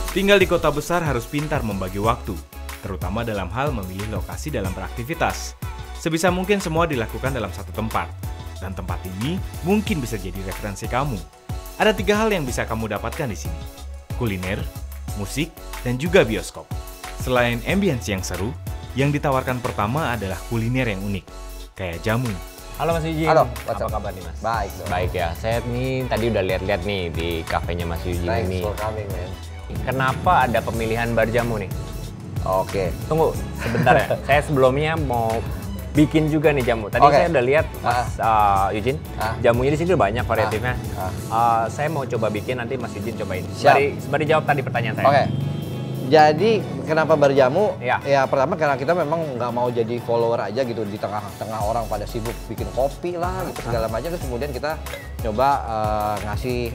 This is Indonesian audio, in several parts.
Tinggal di kota besar harus pintar membagi waktu, terutama dalam hal memilih lokasi dalam beraktivitas. Sebisa mungkin semua dilakukan dalam satu tempat, dan tempat ini mungkin bisa jadi referensi kamu. Ada 3 hal yang bisa kamu dapatkan di sini: kuliner, musik, dan juga bioskop. Selain ambience yang seru, yang ditawarkan pertama adalah kuliner yang unik, kayak jamu. Halo Mas Eugene. Halo, apa kabar nih Mas? Baik dong. Baik ya, saya nih tadi udah lihat-lihat nih di kafenya Mas Eugene ini. Thanks for coming, man. Kenapa ada pemilihan bar jamu nih? Oke. Tunggu sebentar ya, saya sebelumnya mau bikin juga nih jamu. Tadi saya udah lihat Mas Eugene, jamunya di sini udah banyak variatifnya. Saya mau coba bikin, nanti Mas Eugene cobain. Sembari jawab tadi pertanyaan saya. Oke. Jadi kenapa berjamu? Ya. Ya pertama karena kita memang nggak mau jadi follower aja gitu di tengah-tengah orang pada sibuk bikin kopi lah gitu segala macam. Terus kemudian kita coba ngasih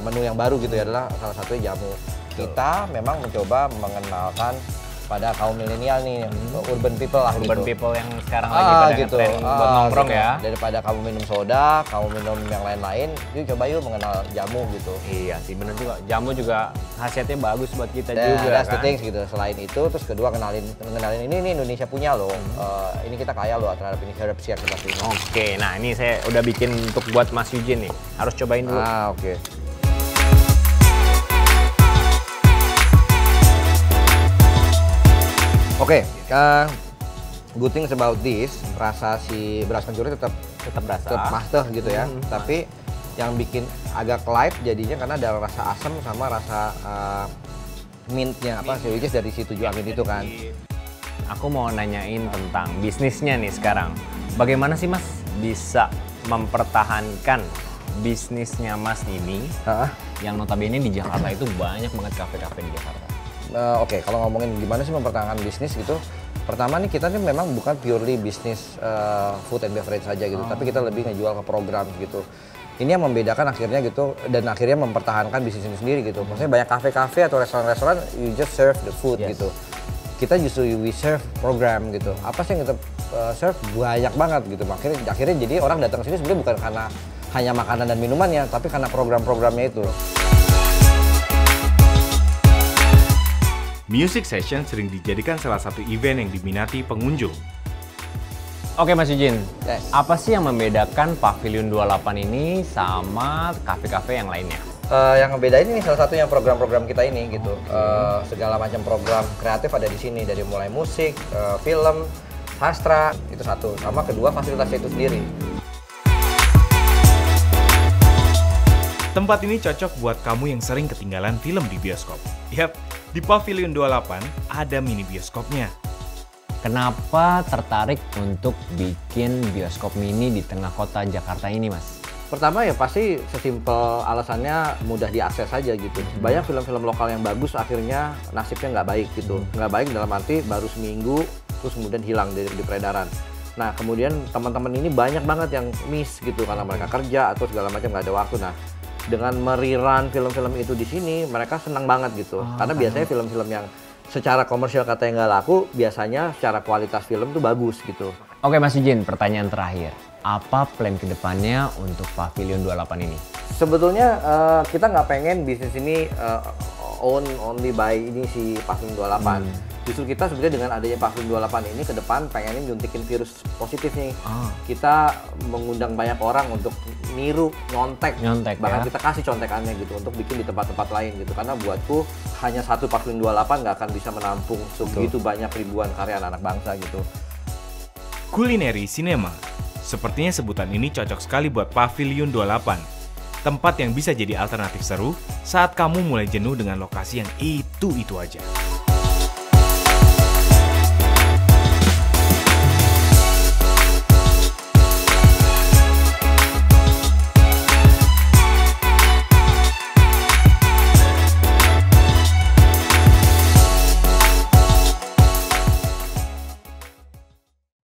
menu yang baru gitu ya, adalah salah satunya jamu. Kita memang mencoba mengenalkan pada kaum milenial nih, urban people lah Urban gitu. people yang sekarang lagi pada gitu. ngetren buat nongkrong Gitu. ya. Daripada kamu minum soda, kamu minum yang lain-lain, yuk coba yuk mengenal jamu gitu. Iya sih, bener juga. Jamu juga khasiatnya bagus buat kita Dan juga that's the kan. things gitu. Selain itu, terus kedua kenalin ini Indonesia punya loh. Ini kita kaya loh terhadap ini herbs yang seperti ini. Oke, nah ini saya udah bikin untuk buat Mas Eugene nih. Harus cobain dulu. Oke. Oke, good things about this, rasa si beras kencurnya tetap berasa. masteh gitu ya. Tapi yang bikin agak light jadinya karena ada rasa asam sama rasa mintnya which is dari si 7 amin itu kan. Aku mau nanyain tentang bisnisnya nih sekarang. Bagaimana sih Mas bisa mempertahankan bisnisnya Mas ini yang notabene di Jakarta itu banyak banget kafe-kafe di Jakarta? Oke, kalau ngomongin gimana sih mempertahankan bisnis gitu, pertama nih kita nih memang bukan purely bisnis food and beverage saja gitu, tapi kita lebih ngejual ke program gitu. Ini yang membedakan akhirnya gitu, dan akhirnya mempertahankan bisnis ini sendiri gitu. Maksudnya banyak kafe-kafe atau restoran-restoran, you just serve the food gitu. Kita justru we serve program gitu. Apa sih yang kita serve? Banyak banget gitu. Akhirnya jadi orang datang ke sini sebenarnya bukan karena hanya makanan dan minumannya, tapi karena program-programnya itu. Music session sering dijadikan salah satu event yang diminati pengunjung. Oke Mas Eugene, Yes. apa sih yang membedakan Pavilion 28 ini sama kafe-kafe yang lainnya? Yang ngebedain ini salah satunya program-program kita ini gitu. Segala macam program kreatif ada di sini, dari mulai musik, film, sastra, itu satu. Sama kedua fasilitasnya itu sendiri. Tempat ini cocok buat kamu yang sering ketinggalan film di bioskop. Yap, di Pavilion 28 ada mini bioskopnya. Kenapa tertarik untuk bikin bioskop mini di tengah kota Jakarta ini Mas? Pertama ya pasti sesimpel alasannya mudah diakses saja gitu. Banyak film-film lokal yang bagus akhirnya nasibnya nggak baik gitu. Nggak baik dalam arti baru seminggu terus kemudian hilang dari peredaran. Nah kemudian teman-teman ini banyak banget yang miss gitu karena mereka kerja atau segala macam nggak ada waktu. Nah dengan mererun film-film itu di sini mereka senang banget gitu. Karena biasanya film-film yang secara komersial katanya nggak laku, biasanya secara kualitas film tuh bagus gitu. Oke Mas Eugene, pertanyaan terakhir. Apa plan kedepannya untuk Pavilion 28 ini? Sebetulnya kita nggak pengen bisnis ini own only by ini si Pavilion 28. Justru kita sebenarnya dengan adanya Pavilion 28 ini ke depan pengenin nyuntikin virus positif nih. Kita mengundang banyak orang untuk niru, nyontek bahkan ya? kita kasih contekannya gitu untuk bikin di tempat-tempat lain gitu. Karena buatku hanya satu Pavilion 28 nggak akan bisa menampung segitu banyak ribuan karya anak bangsa gitu. Culinary Cinema. Sepertinya sebutan ini cocok sekali buat Pavilion 28. Tempat yang bisa jadi alternatif seru saat kamu mulai jenuh dengan lokasi yang itu-itu aja.